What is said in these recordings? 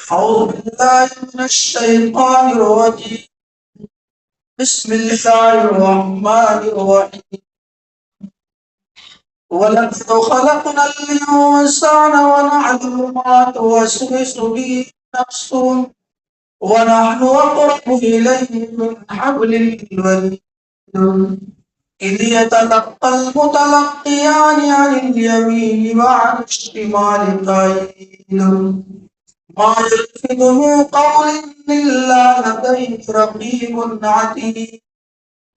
أعوذ بالله من الشيطان الرجيم. بسم الله الرحمن الرحيم. ولقد خلقنا الإنسان ونعلم ما توسوس به نفسه ونحن أقرب إليه من حبل الوريد إذ يتلقى المتلقيان عن اليمين وعن الشمال قعيد ما يلفظ من قول إلا لديه رقيب عتيد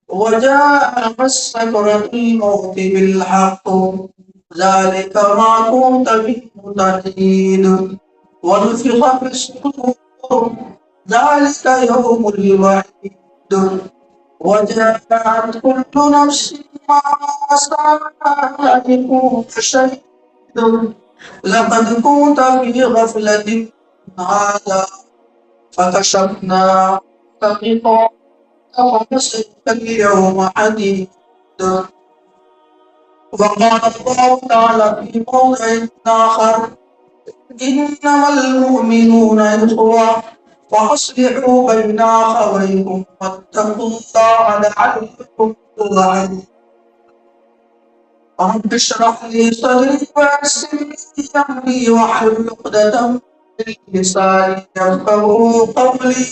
وجاء سكرة الموت بالحق ذلك ما كنت منه تحيد ونفخ في الصور ذلك يوم الوعيد وجاءت كل نفس معها سائق وشهيد لقد كنت في غفلة من هذا فكشفنا غطاءك فبصرك اليوم حديد وقال الله تعالى في موضع آخر إنما المؤمنون إخوة فأصلحوا بين أخويكم واتقوا الله لعلكم ترحمون رب اشرح لي صدري ويسر لي أمري واحلل عقدة من لساني يفقهوا قولي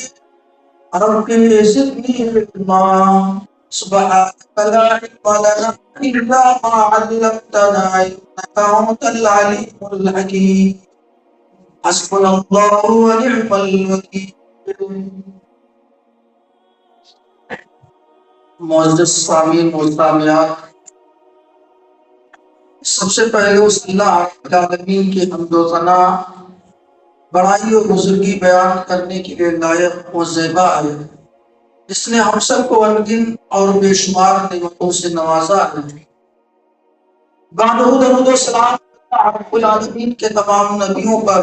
رب زدني علما سبحانك لا علم لنا إلا ما علمتنا إنك أنت العليم الحكيم حسبنا الله ونعم الوكيل. معزز سامعین و سامعات، سب سے پہلے اس اللہ رب العالمین کی حمد و ثنا بڑائی اور بزرگی بیان کرنے کے لیے لائق و زیبا ہے، جس نے ہم سب کو انگن اور بے شمار نعمتوں سے نوازا ہے۔ بعد درود و سلام رب العالمین کے تمام نبیوں پر،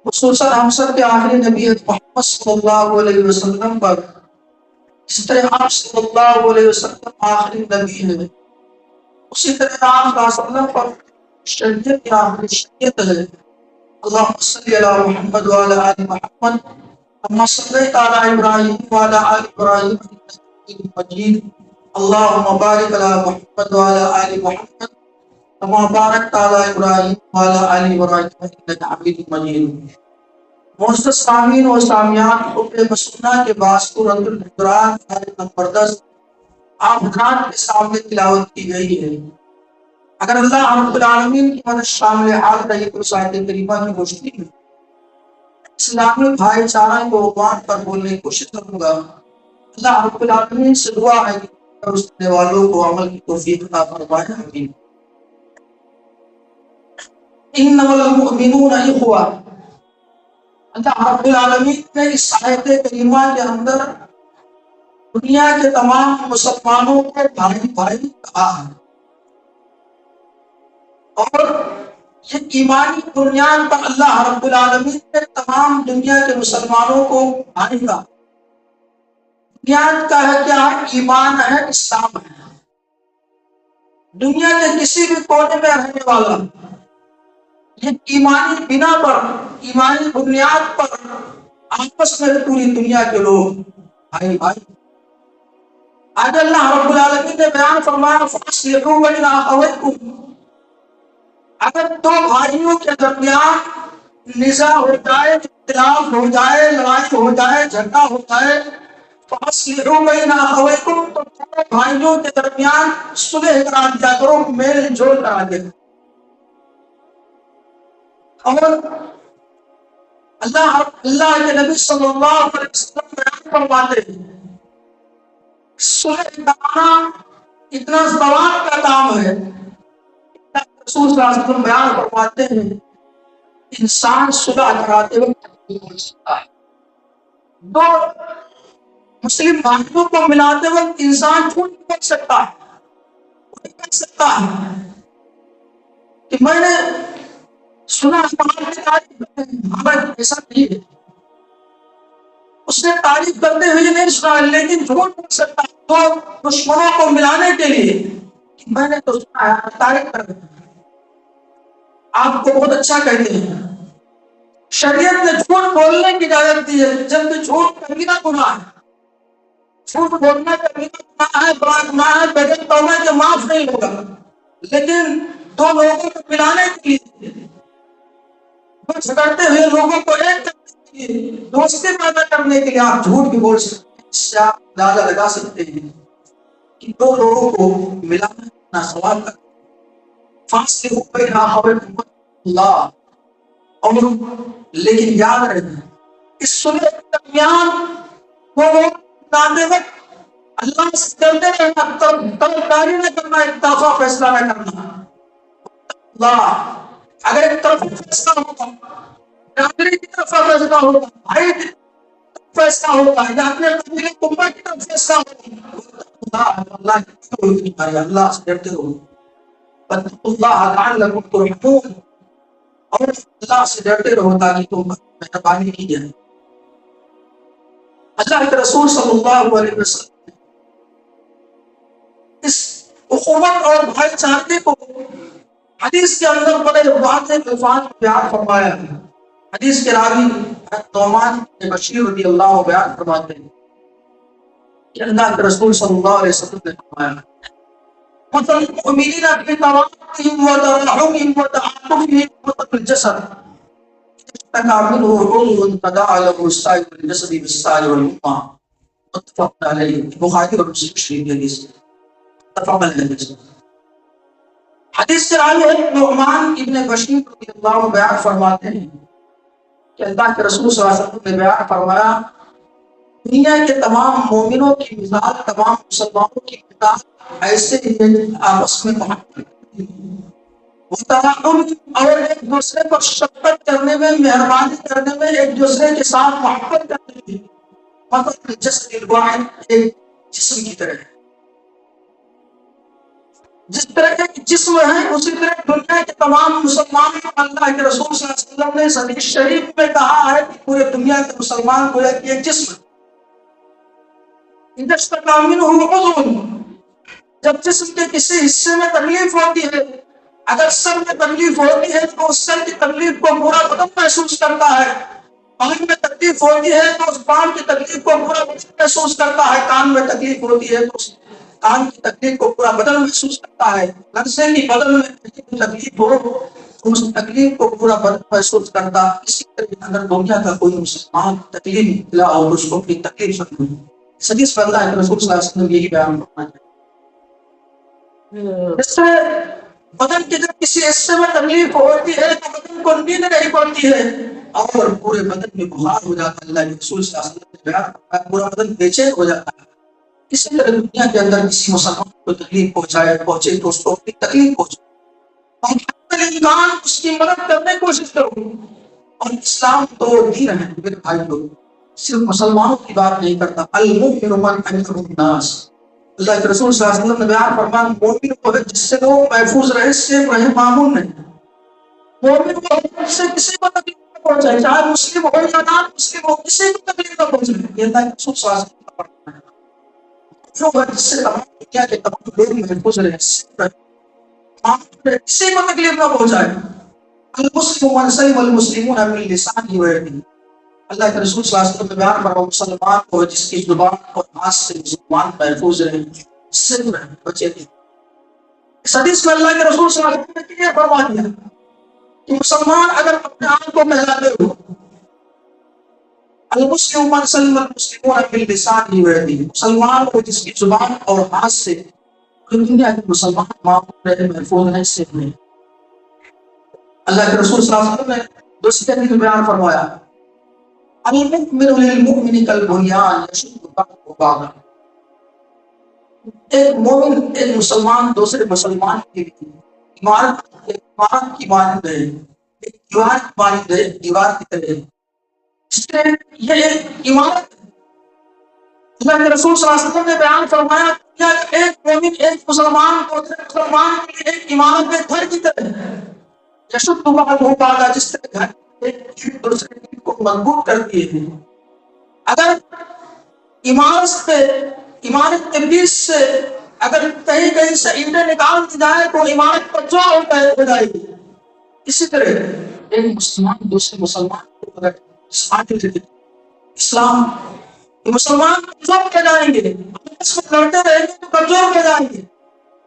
خصوصاً ہم سب کے آخری نبی محمد صلی اللہ علیہ وسلم پر۔ اس طرح آپ صلی اللہ علیہ وسلم آخری نبی ہے، اسی طرح آپ صلی اللہ علیہ وسلم پر شریعت کی آخری شریعت ہے۔ اللہم صلی علی محمد وعلی آل محمد کما صلیت علی ابراہیم وعلی آل ابراہیم انک حمید مجید۔ اللہم بارک علی محمد وعلی آل محمد کما بارکت علی ابراہیم وعلی آل ابراہیم انک حمید مجید۔ معزز سامعین و سامعات، خطبہ مسنونہ کے بعد سورۃ الحجرات آیت نمبر 10 آپ حضرات کے سامنے تلاوت کی گئی ہے۔ اگر اللہ رب العالمین کی مدد شامل حال رہی تو اس آیت کریمہ کی روشنی میں اسلامی بھائی چارہ کو عنوان پر بولنے کی کوشش کروں گا۔ اللہ رب العالمین سے دعا ہے کہ اس نے والوں کو عمل کی توفیق عطا فرمائے، آمین۔ انما المؤمنون اخوہ، اللہ رب العالمین نے اس آیت کریمہ کے اندر دنیا کے تمام مسلمانوں کو بھائی بھائی کہا ہے، اور یہ ایمانی بنیاد پر اللہ رب العالمین نے تمام دنیا کے مسلمانوں کو بھائی کا بنیاد کا ہے، کیا ہے؟ ایمان ہے، اسلام ہے۔ دنیا کے کسی بھی کونے میں رہنے والا یہ ایمانی بنا پر، ایمانی بنیاد پر آپس میں پوری دنیا کے لوگ بھائی بھائی۔ آج اللہ رب العالمین نے بیان فرمایا فَأَصْلِحُوا بَيْنَ أَخَوَيْكُمْ، اگر دو بھائیوں کے درمیان نزاع ہو جائے، اختلاف ہو جائے، لڑائی ہو جائے، جھگڑا ہو جائے، فَأَصْلِحُوا بَيْنَ أَخَوَيْكُمْ، تو دونوں بھائیوں کے درمیان صلح کرا دیا کرو، میل جول کرا دیا کرو۔ اور اللہ کے نبی صلی اللہ علیہ وسلم بیان فرماتے ہیں صلح کرانا اتنا ثواب کا کام ہے، رسول صلی اللہ علیہ وسلم بیان فرماتے ہیں انسان صلح کراتے وقت ہو سکتا ہے، دو مسلم بھائیوں کو ملاتے وقت انسان جھوٹ بول سکتا ہے، وہ کہہ سکتا ہے کہ میں نے سنا ہمارا ایسا نہیں ہے، اس نے تعریف کرتے ہوئے نہیں سنا، لیکن جھوٹ بول سکتا ہے تو دشمنوں کو ملانے کے لیے کہ میں نے تو سنا ہے، تعریف کر دیتا ہے، آپ کو بہت اچھا کہتے ہیں، شریعت نے جھوٹ بولنے کی اجازت دی ہے، جب کہ جھوٹ کبیرہ گناہ ہے، جھوٹ بولنا کبیرہ گناہ ہے، بڑا گناہ ہے، بغیر توبہ کے معاف نہیں ہوگا۔ لیکن دو لوگوں کو ملانے کے لیے، دو جھگڑتے ہوئے لوگوں کو ایک کرنے کے لیے، دوستی پیدا کرنے کے لیے آپ جھوٹ بھی بول سکتے ہیں۔ اس سے آپ اندازہ لگا سکتے ہیں کہ دو لوگوں کو ملانا کتنا ثواب کا۔ فاصلہ بین اخویکم اللہ، اور لیکن یاد رکھنا اس صلح کے درمیان وہ لاتے وقت اللہ سے ڈرتے رہنا، طرفداری نہ کرنا، ایک طرفہ فیصلہ نہ کرنا۔ اللہ اگر ایک طرف فیصلہ ہوگا، برادری کی طرف فیصلہ ہوگا، بھائی کی طرف فیصلہ ہوگا، یا اپنے قبیلے کنبہ کی طرف فیصلہ ہوگا، اللہ سے ڈرتے رہو، واتقوا اللہ لعلکم ترحمون، اور اللہ سے ڈرتے رہو تاکہ تم پر مہربانی کی جائے۔ اللہ کے رسول صلی اللہ علیہ وسلم اس اخوت اور بھائی چارے کو حدیث کے اندر بڑے واضح الفاظ میں بیان فرمایا ہے۔ حدیث کے راوی نعمان بن بشیر رضی اللہ بیان فرماتے ہیں کہ اللہ کے رسول صلی اللہ علیہ وسلم نے فرمایا مثل المؤمنین فی تواضعهم وتراحمهم وتعاطفهم مثل الجسد اشتكى منه عضو تداعى له سائر الجسد بالسهر والحمى، متفق علیہ۔ بخاری اور مسلم شریف حدیث متفق علیہ۔ حدیث سے راوی نعمان ابن بشیر رضی اللہ عنہ بیان فرماتے ہیں کہ اللہ کے رسول صلی اللہ علیہ وسلم نے بیان فرمایا دنیا کے تمام مومنوں کی مثال، تمام مسلمانوں کی مثال ایسے ہی آپس میں محبت اور ایک دوسرے پر شفقت کرنے میں، مہربانی کرنے میں، ایک دوسرے کے ساتھ محبت کرنے میں، مثل جسد الواحد، ایک جسم کی طرح ہے۔ جس طرح ایک جسم ہے اسی طرح دنیا کے تمام مسلمانوں کو اللہ کے رسول صلی اللہ علیہ وسلم نے حدیث شریف میں کہا ہے کہ پورے دنیا کے مسلمان کو ایک جسم ہے۔ جب جسم کے کسی حصے میں تکلیف ہوتی ہے، اگر سر میں تکلیف ہوتی ہے تو اس سر کی تکلیف کو پورا بدن محسوس کرتا ہے، پان میں تکلیف ہوتی ہے تو اس پان کی تکلیف کو پورا بدن محسوس کرتا ہے، کان میں تکلیف ہوتی ہے تو اس کان کی تکلیف کو پورا بدن محسوس کرتا ہے، لفظے کی بدن میں تکلیف ہو اس تکلیف کو پورا بدن محسوس کرتا۔ اسی طرح اگر دنیا کا کوئی مسلمان تکلیف ملا اور اس کو اپنی تکلیف سمجھے، حدیث میں اللہ کے رسول صلی اللہ علیہ وسلم یہی بیان فرماتے ہیں۔ اس سے بدن کے جب کسی حصے میں تکلیف ہوتی ہے تو بدن کو نیند نہیں پڑتی ہے اور پورے بدن میں بخار ہو جاتا ہے۔ اللہ کے رسول صلی اللہ علیہ وسلم نے بیان فرمایا پورا بدن بے چین ہو جاتا ہے۔ اسی طرح دنیا کے اندر کسی مسلمان کو تکلیف پہنچے تو اس کو اپنی تکلیف پہنچے اور امکان اس کی مدد کرنے کی کوشش کرو۔ اور اسلام تو دین ہے میرے بھائی لوگ، صرف مسلمانوں کی بات نہیں کرتا، المؤمن من امنه الناس۔ اللہ کے رسول صلی اللہ علیہ وسلم نے بیان فرمایا مومن وہ ہے جس سے لوگ محفوظ رہے، سیف رہے، معمون نہیں۔ مومن وہ ہے جس سے کسی کو تکلیف نہ پہنچائے، چاہے مسلم ہو یا نان مسلم ہو، کسی کو تکلیف نہ پہنچائے۔ یہ اللہ کے رسول صلی اللہ علیہ وسلم کا فرمان ہے۔ جو ہے جس سے تمام دنیا کے تمام لوگ محفوظ رہے، سیف رہے، کسی کو تکلیف نہ پہنچائے۔ المسلم من سلم المسلمون من لسانه ويده۔ اللہ کے رسول صلی اللہ علیہ وسلم نے بیان فرمایا مسلمان کو جس کی زبان اور ہاتھ سے مسلمان محفوظ رہے، سلم رہے، بچے رہے۔ اس حدیث میں اللہ کے رسول صلی اللہ علیہ وسلم نے یہ فرما دیا کہ مسلمان اگر اپنے آپ کو مہلاتے ہو، المسلم من سلم المسلمون من لسانه ويده، مسلمان کو جس کی زبان اور ہاتھ سے دنیا کے مسلمان معمول رہے، محفوظ رہے، سلم رہے۔ اللہ کے رسول صلی اللہ علیہ وسلم نے دوسری حدیث میں بیان فرمایا المؤمن للمؤمن كالبنيان يشد بعضه بعضا۔ ایک مومن ایک مسلمان دوسرے مسلمان کے لیے عمارت کی مانند ہے، ایک دیوار کی مانند ہے، دیوار کی طرح ہے۔ اس لیے یہ ایک عمارت ہے۔ اللہ کے رسول صلی اللہ علیہ وسلم نے بیان فرمایا کہ ایک مومن ایک مسلمان دوسرے مسلمان کے لیے ایک عمارت میں گھر کی طرح ہے، یشد بعضه بعضا، جس طرح گھر ایک دوسرے کو مضبوط کرتی ہے۔ اگر عمارت کے بیچ سے اگر کہیں سے اینٹیں نکال دی جائے تو عمارت پر جو ہو جائے گی۔ اسی طرح ایک مسلمان دوسرے مسلمان کو اسلام مسلمان کمزور کے جائیں گے، اس میں لڑتے رہیں گے تو کمزور کے جائیں گے۔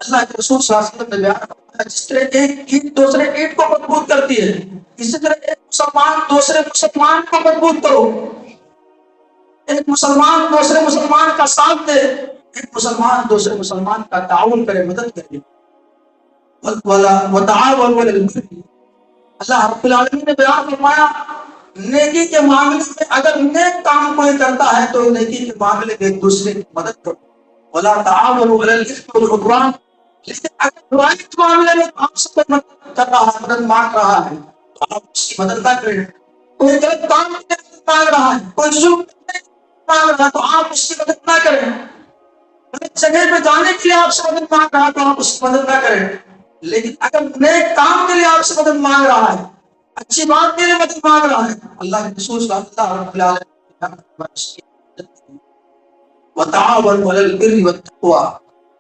اللہ کے رسول صلی اللہ علیہ وسلم نے بیان فرمایا جس طرح ایک اینٹ دوسرے اینٹ کو مضبوط کرتی ہے، اسی طرح ایک مسلمان دوسرے مسلمان کو مضبوط کرو، ایک مسلمان دوسرے مسلمان کا ساتھ دے، ایک مسلمان دوسرے مسلمان کا تعاون کرے، مدد کرے۔ وَتَعَاوَنُوا عَلَى الْبِرِّ، اللہ رب العالمین نے بیان فرمایا نیکی کے معاملے میں اگر نیک کام کوئی کرتا ہے تو نیکی کے معاملے میں ایک دوسرے کی مدد کرو۔ وَلَا تَعَاوَنُوا عَلَى الْإِثْمِ وَالْعُدْوَانِ، لیکن اگر برائی کے معاملے میں آپ سے کوئی مدد کر رہا ہے، مدد مانگ رہا ہے تو آپ اس کی مدد نہ کریں۔ کوئی غلط کام کے لیے مدد مانگ رہا ہے، کوئی ظلم کے لیے مانگ رہا ہے تو آپ اس کی مدد نہ کریں۔ غلط جگہ پہ جانے کے لیے آپ سے مدد مانگ رہا ہے تو آپ اس کی مدد نہ کریں۔ لیکن اگر نیک کام کے لیے آپ سے مدد مانگ رہا ہے، اچھی بات کے لیے مدد مانگ رہا ہے، اللہ کے رسول صلی اللہ علیہ وسلم وَتَعَاوَنُوا عَلَى الْبِرِّ وَالتَّقْوَىٰ،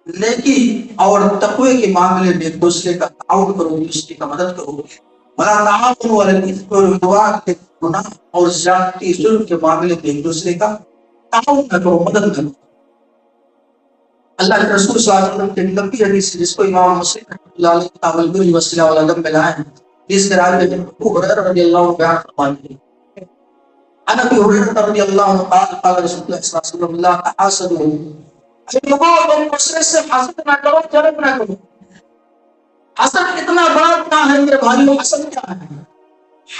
نیکی اور تقوی کے معاملے میں ایک دوسرے کا تعاون کرو، ایک دوسرے کا مدد کرو۔ وَلَا تَعَاوَنُوا عَلَى الْإِثْمِ وَالْعُدْوَانِ، گناہ اور زیادتی ظلم کے معاملے میں ایک دوسرے کا تعاون نہ کرو، مدد کرو۔ اللہ کے رسول صلی اللہ علیہ وسلم کی لمبی حدیث جس کو امام مسلم رحمۃ اللہ علیہ کتاب البر والصلہ والادب میں لائے ہیں، جس کے راوی ابو ہریرہ رضی اللہ عنہ بیان فرماتے ہیں عن ابی ہریرہ رضی اللہ عنہ قال قال رسول اللہ صلی اللہ علیہ وسلم لا تحاسدوا، لوگوں ایک دوسرے سے حسد نہ کرو، جلن نہ کرو۔ حسد اتنا بڑا گناہ ہے میرے بھائیوں۔ حسد کیا ہے؟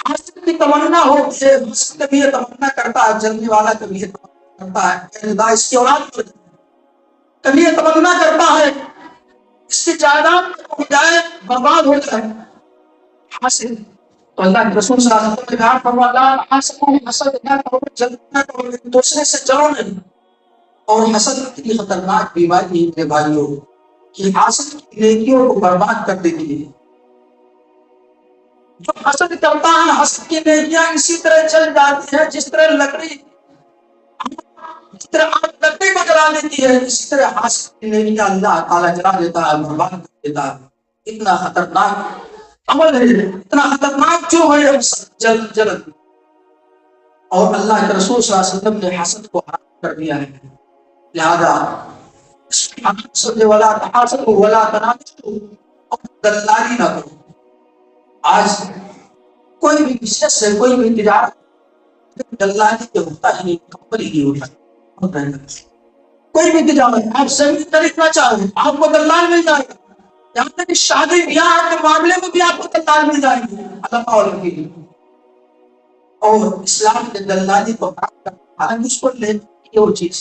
حسد کی تمنا ہوتی ہے، حسد کبھی یہ تمنا کرتا ہے، جلنے والا کبھی یہ تمنا کرتا ہے کہ اس کی اولاد ہو جائے، کبھی یہ تمنا کرتا ہے اس کی جائیداد ہو جائے، برباد ہو جائے۔ حسد تو اللہ کے رسول صلی اللہ علیہ وسلم نے بیان فرمایا لا تحاسدوا، حسد نہ کرو، جلن نہ کرو، ایک دوسرے سے جلو نہیں۔ اور حسد اتنی خطرناک بیماری ہے میرے بھائیوں کہ حسد کی نیکیوں کو برباد کر دیتی ہے۔ جو حسد کرتا ہے حسد کی نیکیاں اسی طرح چل جاتی ہیں جس طرح لکڑی، جس طرح آگ لکڑی کو جلا دیتی ہے، اسی طرح حسد کی نیکیاں اللہ تعالیٰ جلا دیتا ہے، برباد کر دیتا ہے۔ اتنا خطرناک عمل ہے، اتنا خطرناک جو ہے جلن۔ اور اللہ کے رسول صلی اللہ علیہ وسلم نے حسد کو حرام کر دیا ہے، لہذا ولا تحاسدوا ولا تناجشوا، اور دلالی نہ کرو۔ آج کوئی بھی بزنس ہے، کوئی بھی تجارت دلالی کے ہوتا ہی نہیں، کمپنی کی ہوتا ہے۔ کوئی بھی تجارت آپ زمین خریدنا چاہیں آپ کو دلال مل جائے گا، یہاں تک کہ شادی بیاہ کے معاملے میں بھی آپ کو دلال مل جائے گی اللہ تعالیٰ کے لیے۔ اور اسلام نے دلالی کو حرام کر دیا، حالانکہ اس کو لے کی وہ چیز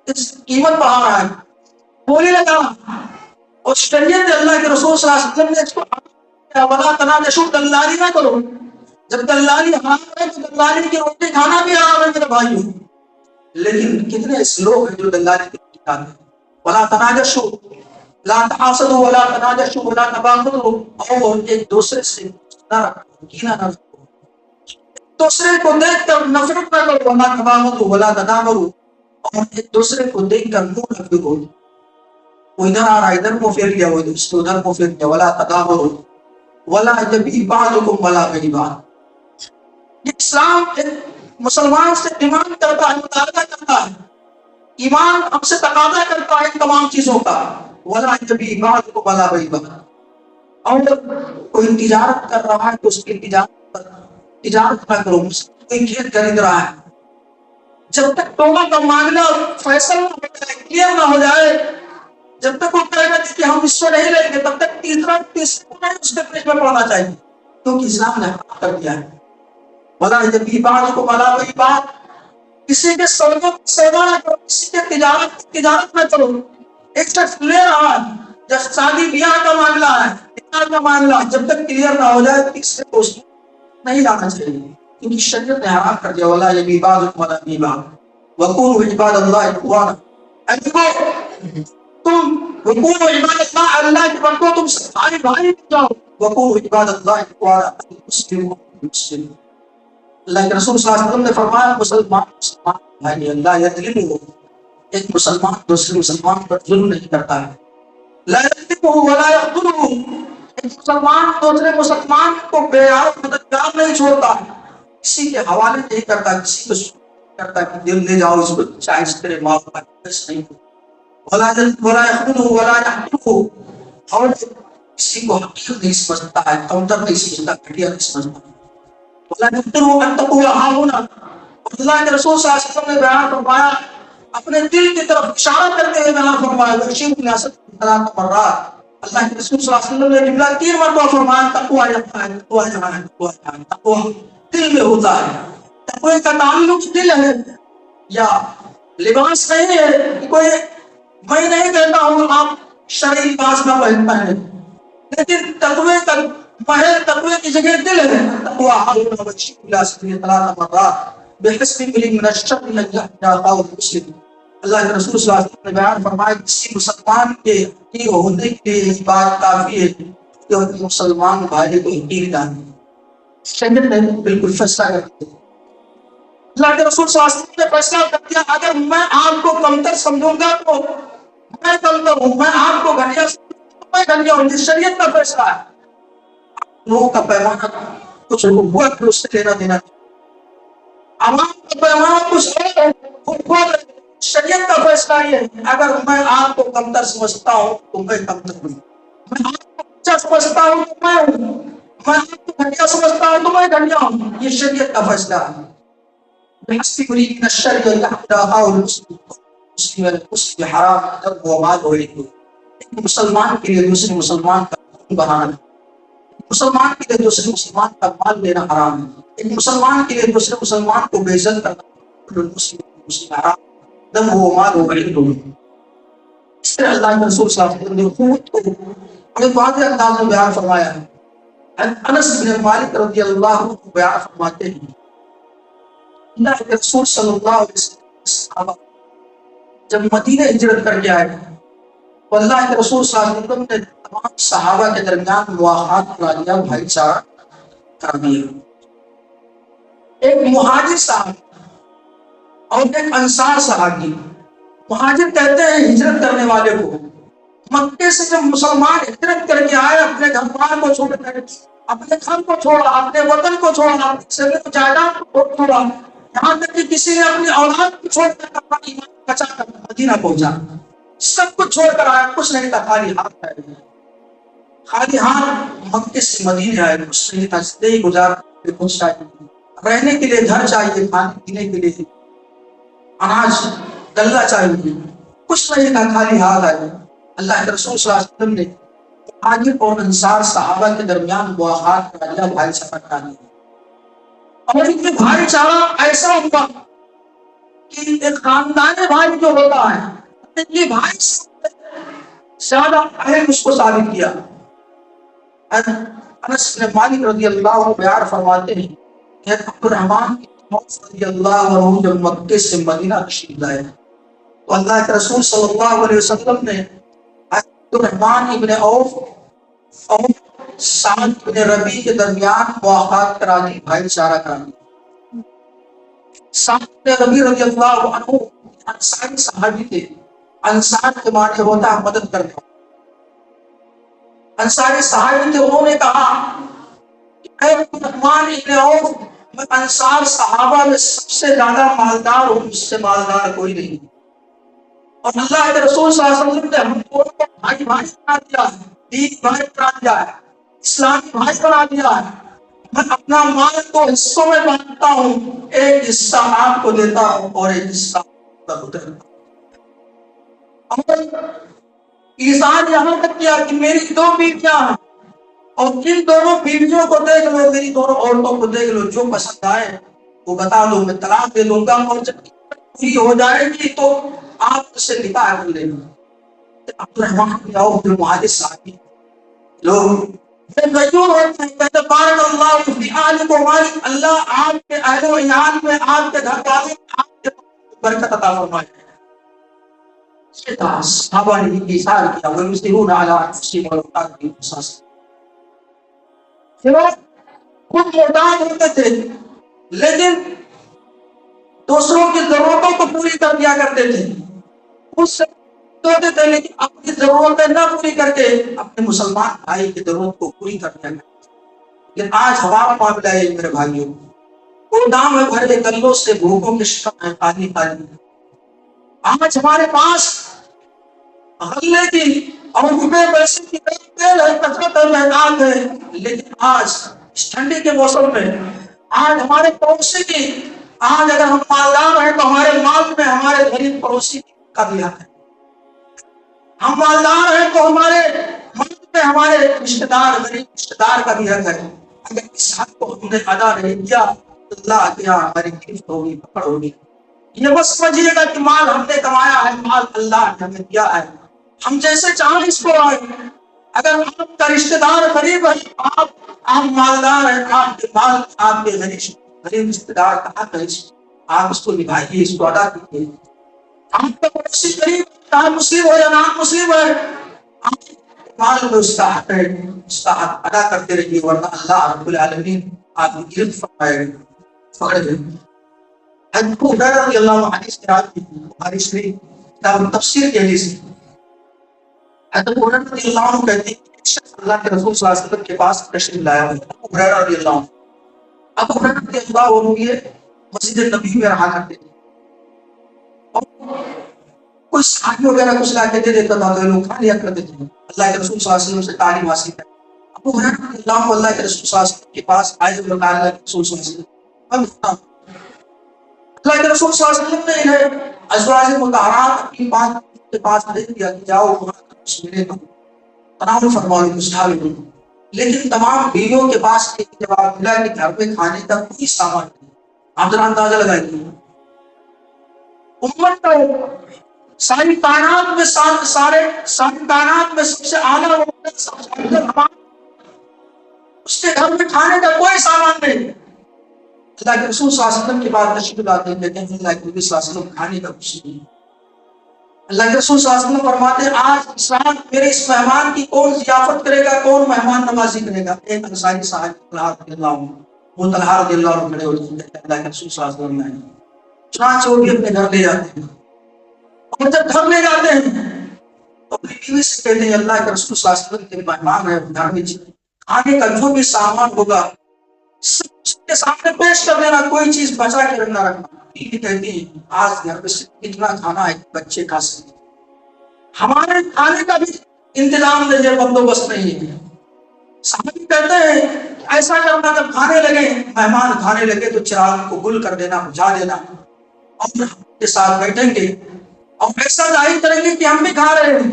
اس قیمت بڑھا رہا ہے، بولی لگا رہا ہے، اور شریعت اللہ کے رسول صلی اللہ علیہ وسلم نے اس کو ولا تناجشوا، دلالی نہ کرو۔ جب دلالی حرام ہے تو دلالی کی روٹی کھانا بھی حرام ہے میرے بھائیوں۔ لیکن کتنے ایسے لوگ ہیں جو دلالی کی روٹی کھاتے ہیں۔ ولا تناجشوا لا تحاسدوا ولا تناجشوا ولا تباغضوا، اور ایک دوسرے سے نہ رکھو، کینہ نہ رکھو، ایک دوسرے کو دیکھ کر نفرت نہ کرو، ولا تباغضوا ولا تدابروا، اور ایک دوسرے کو دیکھ کر منہ نہ پھیرو، وہ ادھر آ رہا ہے ادھر منہ پھیر لیا، وہ ادھر منہ پھیر لیا۔ ولا تدابروا ولا یبغی بعضکم ولا بغی بعض، اسلام مسلمان سے ڈیمانڈ کرتا ہے، مطالبہ کرتا ہے، ایمان ہم سے تقاضا کرتا ہے تمام چیزوں کا۔ ولا یبغی بعضکم ولا بغی بعض، اور کوئی تجارت کر رہا ہے تو اس کی تجارت نہ کرو، کوئی کھیت خرید رہا ہے جب تک توبہ کا معاملہ فیصل نہ ہو جائے، کلیئر نہ ہو جائے، جب تک وہ کہے گا کہ ہم اس سے نہیں لیں گے، تب تک تیسرا اس کے پیش میں پڑنا چاہیے، کیونکہ اسلام نے حرام کر دیا ہے۔ ولا یبغی بعضکم ولا بغی بعض، کسی کے سودا نہ کرو، کسی کے تجارت نہ کرو۔ ایک شخص لے رہا ہے، جب شادی بیاہ کا معاملہ ہے، نکاح کا معاملہ، جب تک کلیئر نہ ہو جائے تیسرے کو نہیں لانا چاہیے، کیونکہ شریعت نے حرام کر دیا۔ ولا یبغی بعضکم ولا بغی بعض وکونوا عباد اللہ اخوانا، تم وکونوا عباد اللہ، اللہ کے بندوں تم سارے بھائی جاؤ، وکونوا عباد اللہ اخوانا المسلم المسلم۔ اللہ کے رسول صلی اللہ علیہ وسلم نے فرمایا مسلمان بھائی، اللہ یظلمہ، ایک مسلمان دوسرے مسلمان پر ظلم نہیں کرتا ہے، لا یظلمہ ولا یخذلہ، ایک مسلمان دوسرے مسلمان کو بے یار مددگار نہیں چھوڑتا ہے۔ کسی کے حوالے نہیں کرتا، کسی کو کرتا کہ دل لے جاؤ اس کو، چاہے تیرے معاف کر، بس نہیں، ولا يخونه ولا يحقره، اور کسی کو حقیقت نہیں سمجھتا ہے، کمتر نہیں سمجھتا، گھٹیا نہیں سمجھتا، ولا يقدروا ان تقول ها هنا. اللہ کے رسول صلی اللہ علیہ وسلم نے بیان فرمایا، اپنے دل کی طرف اشارہ کرتے ہوئے بیان فرمایا، بشیر بن اسد ثلاث مرات، اللہ کے رسول صلی اللہ علیہ وسلم نے جملہ 3 مرتبہ فرمایا، تقوی یہاں ہے، تقوی یہاں ہے، تقوی یہاں ہے. تقوی دل میں ہوتا ہے، تقوی کا تعلق دل ہے، یا لباس نہیں ہے کہ کوئی، میں نہیں کہتا ہوں آپ شرعی لباس نہ پہنتا ہے، لیکن تقوی کا محل، تقوی کی جگہ دل ہے. تقوی حاضر بشیر بن اسد ثلاث مرات بحسب امرئ من الشر ان يحيى اخاه المسلم. اللہ کے رسول صلی اللہ علیہ وسلم نے بیان فرمایا، کسی مسلمان کے حقیق ہونے کے لیے یہ بات کافی ہے کہ وہ مسلمان بھائی کو حقیق جانے. شریعت نے بالکل فیصلہ کر دیا. اللہ کے رسول صلی اللہ علیہ وسلم نے فیصلہ کر دیا، اگر میں آپ کو کمتر سمجھوں گا تو میں کمتر ہوں، میں آپ کو گھٹیا سمجھوں گا تو میں گھٹیا ہوں. یہ شریعت کا فیصلہ ہے. لوگوں کا پیمانہ کچھ ہوا پھر اس سے لینا دینا، عوام کا پیمانہ کچھ ہے، شریعت کا فیصلہ یہ ہے، اگر میں آپ کو کمتر سمجھتا ہوں تو میں کمتر ہوں، میں آپ کو اچھا سمجھتا ہوں تو میں ہوں، میں آپ کو گھٹیا سمجھتا ہوں تو میں گھٹیا ہوں. یہ شریعت کا فیصلہ ہے. بحسب امرئ من الشر ان يحقر اخاه المسلم، مسلم حرام دم و مال و عرض. ایک مسلمان کے لیے دوسرے مسلمان کا خون بہانا، مسلمان کے لیے دوسرے مسلمان کا مال لینا حرام ہے، ایک مسلمان کے لیے دوسرے مسلمان کو بے عزت کرنا، مسلم حرام دم و مال و عرض. اس طرح اللہ کے رسول صلی اللہ علیہ وسلم نے خود کو بڑے واضح انداز میں بیان فرمایا ہے. انس بن مالک رضی اللہ عنہ بیان فرماتے ہیں، اللہ کے رسول صلی اللہ علیہ وسلم جب مدینہ ہجرت کر کے آئے تو اللہ کے رسول صلی اللہ علیہ وسلم نے تمام صحابہ کے درمیان مواخات کرا دیا، بھائی چارہ کر دیا. ایک مہاجر صاحب اور ایک انصار صحابی. مہاجر کہتے ہیں ہجرت کرنے والے کو، مکے سے جب مسلمان ہجرت کر کے آئے، اپنے گھر بار کو چھوڑ کر، اپنے گھر کو چھوڑا، اپنے وطن کو چھوڑا، اپنے سب جائیداد کو چھوڑا، یہاں تک کہ کسی نے اپنی اولاد کو چھوڑ کر اپنا ایمان بچا کر مدینہ پہنچا، سب کچھ چھوڑ کر آیا، کچھ نہیں تھا، خالی ہاتھ ہے، خالی ہاتھ مکے سے مدینے آئے. کچھ نہیں تھا، زندگی گزار کچھ چاہیے، رہنے کے لیے گھر چاہیے، کھانے پینے کے لیے اناج غلہ چاہیے، کچھ نہیں تھا، خالی ہاتھ آئے. اللہ کے رسول صلی اللہ علیہ وسلم نے مہاجر اور انصار صحابہ کے درمیان مواخات کرا دیا، بھائی چارہ کرا دیا. اور یہ بھائی چارہ ایسا ہوا کہ ایک خاندان بھائی جو ہوتا ہے، یہ بھائی زیادہ اہم اس کو ثابت کیا. انس بن مالک رضی اللہ عنہ بیان فرماتے ہیں کہ عبد الرحمن رضی اللہ عنہ جب مکے سے مدینہ تشریف لائے تو اللہ کے رسول صلی اللہ علیہ وسلم نے عبد الرحمن ابن عوف اور سعد ابن ربیع کے درمیان مواخات کرا دی، بھائی چارہ کرا دی. سعد ابن ربیع رضی اللہ عنہ انصاری صحابی تھے. انصار کے معنی ہوتا ہے مدد کرنا. انصاری صحابی تھے، انہوں نے کہا کہ اے عبد الرحمن ابن عوف، میں انصار صحابہ میں سب سے زیادہ مالدار ہوں، مجھ سے مالدار کوئی نہیں. اور اللہ کے رسول صلی اللہ علیہ وسلم نے ہم دونوں کو بھائی بھائی بنا دیا ہے، دین بھائی بنا دیا ہے، اسلامی بھائی بنا دیا ہے. میں اپنا مال کو حصوں میں بانٹتا ہوں، ایک حصہ آپ کو دیتا ہوں اور ایک حصہ آپ کو دیتا ہوں. اور ایزان یہاں تک کیا کہ میری 2 بیویاں ہیں اور ان دونوں بیویوں کو دیکھ لو، میری دونوں عورتوں کو دیکھ لو، جو پسند آئے وہ بتا دو، میں طلاق دے دوں گا، اور جب پوری ہو جائے گی تو آپ سے نکاح کر لیں گے. عبد الرحمن بن عوف جو مہاجر صحابی لوگ غیور ہوتے ہیں، کہتے بارک اللہ فی آلک و مالک، اللہ آپ کے اہل و عیال میں، آپ کے گھر والوں میں آپ کے برکت عطا فرمائے. صحابہ نے ایثار کیا، وَيُؤْثِرُونَ عَلَىٰ أَنفُسِهِمْ وَلَوْ كَانَ بِهِمْ خَصَاصَةٌ. خود محتاج ہوتے تھے لیکن دوسروں کی ضرورتوں کو پوری کر دیا کرتے تھے، خود سے ہوتے تھے لیکن اپنی ضرورتیں نہ پوری کر کے اپنے مسلمان بھائی کی ضرورت کو پوری کر دیا کرتے. لیکن آج ہمارا معاملہ ہے میرے بھائیوں، گودام میں بھرے گلوں سے بھوکوں کے شکم ہے خالی خالی. آج ہمارے پاس غلے کی اور روپے پیسے کی تیل ہے، کثرت ہے، محتاج ہے، لیکن آج اس ٹھنڈی کے موسم میں آج ہمارے پڑوسی کی، آج اگر ہم مالدار ہیں تو ہمارے مال میں ہمارے غریب پڑوسی کا بھی حق ہے. ہم مالدار ہیں تو ہمارے ملک میں ہمارے رشتے دار، غریب رشتے دار کا بھی حق ہے. اگر اس حق کو ہم نے ادا نہیں کیا تو اللہ کے یہاں ہماری گرفت ہوگی، پکڑ ہوگی. یہ بس سمجھیے گا کہ مال ہم نے کمایا ہے، مال اللہ نے ہمیں دیا ہے، ہم جیسے چاہیں اس کو آئے. اگر آپ کا رشتے دار غریب ہے، آپ مالدار ہیں، آپ کے مال آپ کے غریب رشتے دار کا حق ہے، آپ اس کو نبھائیے، اس کو ادا کیجیے. آپ کا پڑوسی غریب چاہے مسلم ہو یا نان مسلم ہے، آپ مال میں اس کا حق ہے، اس کا حق ادا کرتے رہیے، ورنہ اللہ رب العالمین آپ کی گرفت فرمائے گا، پکڑ لے. ابو ہریرہ رضی اللہ عنہ حدیث کی روایت کی بخاری شریف کتاب تفسیر کے حدیث. ابو ہریرہ رضی اللہ عنہ کہتے ہیں کہ شخص اللہ کے رسول صلی اللہ علیہ وسلم کے پاس تشریف لایا ہے. ابو ہریرہ رضی اللہ عنہ، ابو ہریرہ رضی اللہ عنہ یہ مسجد نبی میں رہا کرتے تھے، اور کوئی صحابی وغیرہ کچھ لا کے دے دیتا تھا تو لوگ کھا لیا کرتے تھے. اللہ کے رسول صلی اللہ علیہ وسلم سے تعلیم حاصل ہے. ابو ہریرہ رضی اللہ عنہ اللہ کے رسول صلی اللہ علیہ وسلم کے پاس آئے تو اللہ کے رسول صلی اللہ علیہ وسلم، اللہ کے رسول صلی اللہ علیہ وسلم نے انہیں ازواج مطہرات اپنی بات کے پاس بھیج دیا کہ جاؤ میرے کو تناول فرماؤ، مستحب ہے. لیکن تمام بیویوں کے پاس ایک جواب ملا کہ گھر میں کھانے کا کوئی سامان نہیں. آپ ذرا اندازہ لگائیے، امت کا ساری کائنات میں ساری کائنات میں سب سے اعلیٰ اس کے گھر میں کھانے کا کوئی سامان نہیں. اللہ کے رسول صلی اللہ علیہ وسلم کے بعد تشریف لاتے ہیں، لیکن اللہ کے نبی صلی اللہ علیہ وسلم کھانے کا کچھ نہیں. اللہ کے رسول صلی اللہ علیہ وسلم فرماتے ہیں آج اسلام میرے اس مہمان کی کون ضیافت کرے گا، کون مہمان نوازی کرے گا. ایک انصاری صاحب طلحہ رضی اللہ عنہ، وہ طلحہ رضی اللہ عنہ کھڑے ہوتے ہیں، اللہ کے رسول صلی اللہ علیہ وسلم نے چنانچہ وہ بھی اپنے گھر لے جاتے ہیں. اور جب گھر لے جاتے ہیں تو اپنی بیوی سے کہتے ہیں اللہ کے رسول صلی اللہ علیہ وسلم کے مہمان ہے، گھر میں کھانے کا جو بھی سامان ہوگا سب اس کے سامنے پیش کر دینا، کوئی چیز بچا کے نہ رکھنا. بیوی کہتی ہے آج گھر میں اتنا کھانا ہے بچے کھا سکتے، ہمارے کھانے کا بھی انتظام نہیں ہے، بندوبست نہیں ہے. صحابی کہتے ہیں ایسا کرنا جب کھانے لگے، مہمان کھانے لگے تو چراغ کو گل کر دینا، بجھا دینا، اور ہم کے ساتھ بیٹھیں گے اور ایسا ظاہر کریں گے کہ ہم بھی کھا رہے ہیں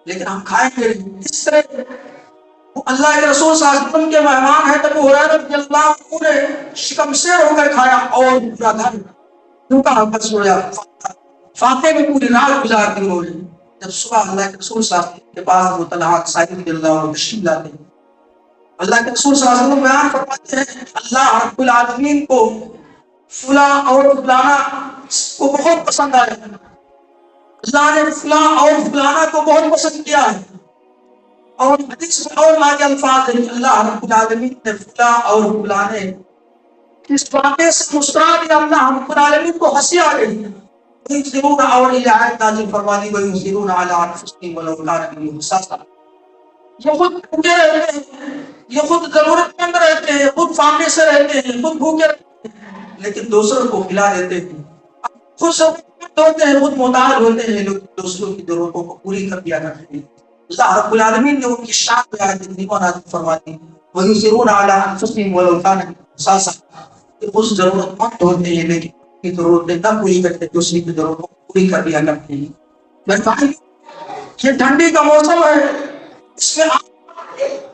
لیکن ہم کھائیں گے. اس طرح وہ اللہ کے رسول صلی اللہ علیہ وسلم کے مہمان ہیں. ابو ہریرہ رضی اللہ عنہ نے شکم سیر ہو کر کھایا اور پورا گھر بھوکا بس سویا. فاتح میں پوری رات گزار دی انہوں نے. جب صبح اللہ کے رسول صلی اللہ علیہ وسلم کے پاس وہ طلحہ انصاری رضی اللہ عنہ تشریف لاتے ہیں، اللہ کے رسول صلی اللہ علیہ وسلم بیان فرماتے ہیں اللہ رب العالمین کو فلاں اور فلانا کو بہت پسند آیا، اللہ نے فلاں اور فلانا کو بہت پسند کیا ہے. اور حدیث میں اور آگے الفاظ ہیں اللہ رب العالمین نے فلاں اور فلانے اس واقعے سے مسکرا دیا، اللہ رب العالمین کو ہنسی آ گئی. وَيُؤْثِرُونَ، اور یہ آیت نازل فرما دی وَيُؤْثِرُونَ عَلَىٰ أَنفُسِهِمْ وَلَوْ كَانَ بِهِمْ خَصَاصَةٌ. یہ خود بھوکے رہتے ہیں، یہ خود ضرورت مند رہتے ہیں، خود فاقے سے رہتے ہیں، خود بھوکے رہتے ہیں، لیکن دوسروں کو کھلا دیتے ہیں. خود ضرورت ہوتے ہیں، خود محتاج ہوتے ہیں، لیکن دوسروں کی ضرورتوں کو پوری کر دیا کرتے ہیں. اللہ رب العالمین نے ان کی شان میں آیت کریمہ نازل فرماتی ہے وَيُؤْثِرُونَ عَلَىٰ أَنفُسِهِمْ وَلَوْ كَانَ بِهِمْ خَصَاصَةٌ. خود ضرورت مند ہوتے ہیں لیکن کی ضرورتیں نہ پوری کرتے، دوسری کی ضرورتوں کو پوری کر دیا کرتے ہیں. یہ ٹھنڈی کا موسم ہے، اس میں آپ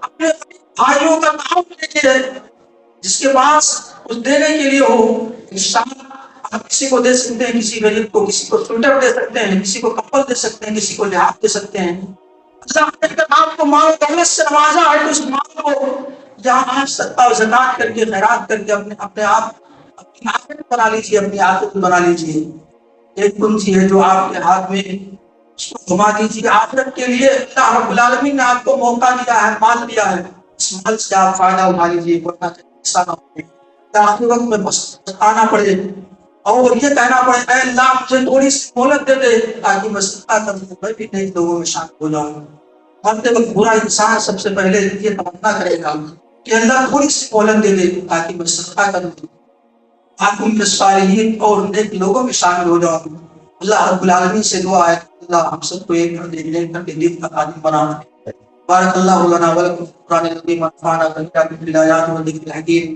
اپنے بھائیوں کا تعاون لیجیے، جس کے پاس کچھ دینے کے لیے ہو. انشاءاللہ آپ کسی کو دے سکتے ہیں، کسی غریب کو، کسی کو سویٹر دے سکتے ہیں، کسی کو کمبل دے سکتے ہیں، کسی کو لحاف دے سکتے ہیں. اللہ نے آپ کو مال و دولت سے نوازا ہے تو اس مال کو جہاں آپ صدقہ و زکات کر کے، خیرات کر کے اپنے آپ اپنی آخرت بنا لیجیے، اپنی آخرت بنا لیجیے. ایک کنجی ہے جو آپ کے ہاتھ میں، اس کو گھما دیجیے آخرت کے لیے. اللہ رب العالمین نے آپ کو موقع دیا ہے، مال دیا ہے، اس مال سے آپ فائدہ اٹھا لیجیے، ورنہ ایسا نہ ہو کہ آخری وقت میں بس آنا پڑے اور یہ کہنا پڑے اے اللہ مجھے تھوڑی سی مہلت دے دے تاکہ میں صدقہ کروں، میں بھی نہیں لوگوں میں شامل ہو جاؤں. مرتے وقت برا انسان سب سے پہلے یہ تمنا کرے گا کہ اللہ تھوڑی سی مہلت دے دے تاکہ میں صدقہ کروں. آپ ان کے صالحین اور نیک لوگوں میں شامل ہو جاؤ۔ اللہ رب العالمین سے دعا ہے اللہ ہم سب کو ایک کر کے دین کا خادم بنانا۔ بارک اللہ لنا ولکم قرآن العظیم ونفعنا بالآیات والذکر الحکیم۔